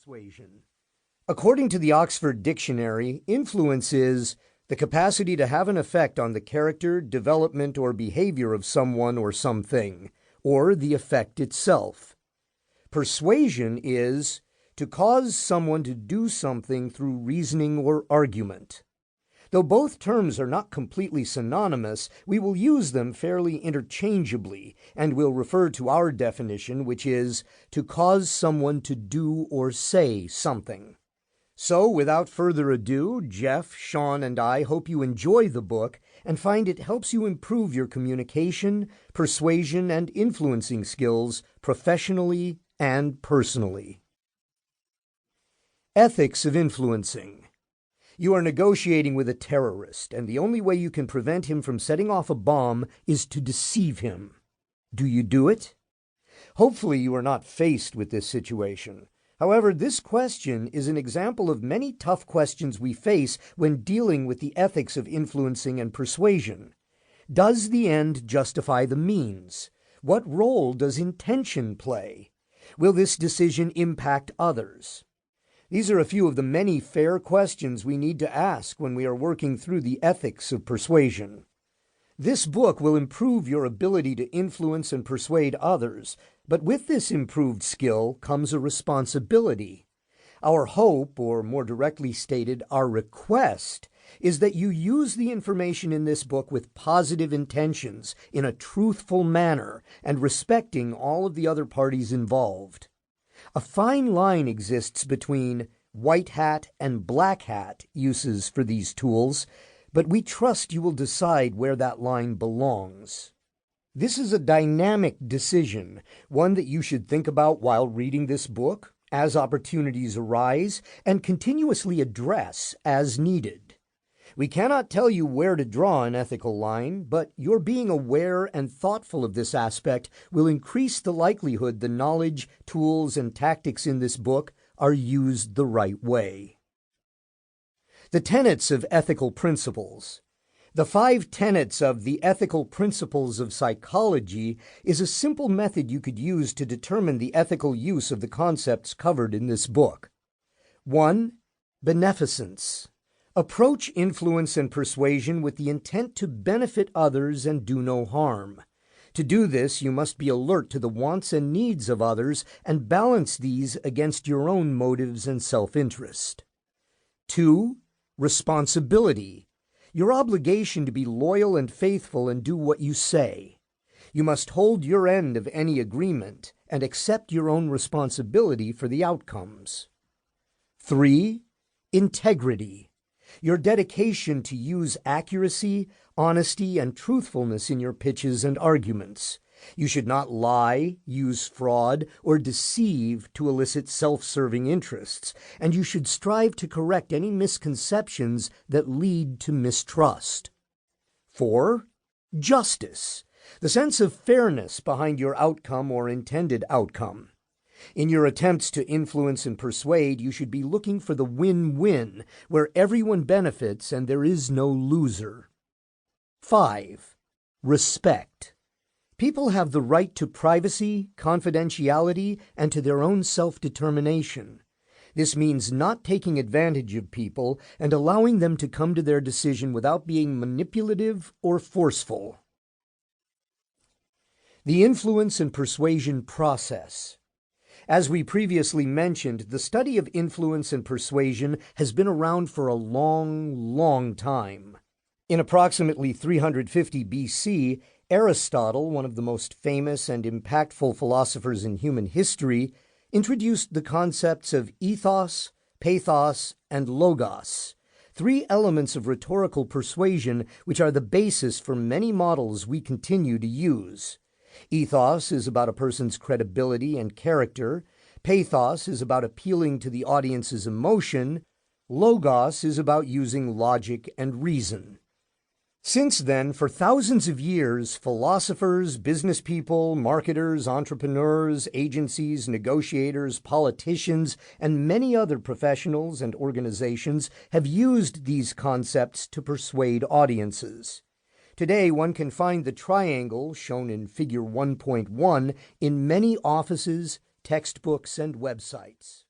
persuasion. According to the Oxford Dictionary, influence is the capacity to have an effect on the character, development, or behavior of someone or something, or the effect itself. Persuasion is to cause someone to do something through reasoning or argument. Though both terms are not completely synonymous, we will use them fairly interchangeably, and will refer to our definition, which is to cause someone to do or say something. So, without further ado, Jeff, Shaun, and I hope you enjoy the book and find it helps you improve your communication, persuasion, and influencing skills professionally and personally. Ethics of Influencing. You are negotiating with a terrorist, and the only way you can prevent him from setting off a bomb is to deceive him. Do you do it? Hopefully you are not faced with this situation. However, this question is an example of many tough questions we face when dealing with the ethics of influencing and persuasion. Does the end justify the means? What role does intention play? Will this decision impact others? These are a few of the many fair questions we need to ask when we are working through the ethics of persuasion. This book will improve your ability to influence and persuade others, but with this improved skill comes a responsibility. Our hope, or more directly stated, our request, is that you use the information in this book with positive intentions, in a truthful manner, and respecting all of the other parties involved. A fine line exists between white hat and black hat uses for these tools, but we trust you will decide where that line belongs. This is a dynamic decision, one that you should think about while reading this book, as opportunities arise, and continuously address as needed. We cannot tell you where to draw an ethical line, but your being aware and thoughtful of this aspect will increase the likelihood the knowledge, tools, and tactics in this book are used the right way. The tenets of ethical principles. The 5 tenets of the ethical principles of psychology is a simple method you could use to determine the ethical use of the concepts covered in this book. 1. Beneficence. Approach influence and persuasion with the intent to benefit others and do no harm. To do this, you must be alert to the wants and needs of others and balance these against your own motives and self-interest. 2. Responsibility. Your obligation to be loyal and faithful and do what you say. You must hold your end of any agreement and accept your own responsibility for the outcomes. 3. Integrity. Your dedication to use accuracy, honesty, and truthfulness in your pitches and arguments. You should not lie, use fraud, or deceive to elicit self-serving interests, and you should strive to correct any misconceptions that lead to mistrust. 4. Justice. The sense of fairness behind your outcome or intended outcome. In your attempts to influence and persuade, you should be looking for the win-win, where everyone benefits and there is no loser. 5. Respect. People have the right to privacy, confidentiality, and to their own self-determination. This means not taking advantage of people and allowing them to come to their decision without being manipulative or forceful. The influence and persuasion process. As we previously mentioned, the study of influence and persuasion has been around for a long time. In approximately 350 BC, Aristotle, one of the most famous and impactful philosophers in human history, introduced the concepts of ethos, pathos, and logos, 3 elements of rhetorical persuasion which are the basis for many models we continue to use. Ethos is about a person's credibility and character. Pathos is about appealing to the audience's emotion. Logos is about using logic and reason. Since then, for thousands of years, philosophers, business people, marketers, entrepreneurs, agencies, negotiators, politicians, and many other professionals and organizations have used these concepts to persuade audiences. Today, one can find the triangle, shown in Figure 1.1, in many offices, textbooks, and websites.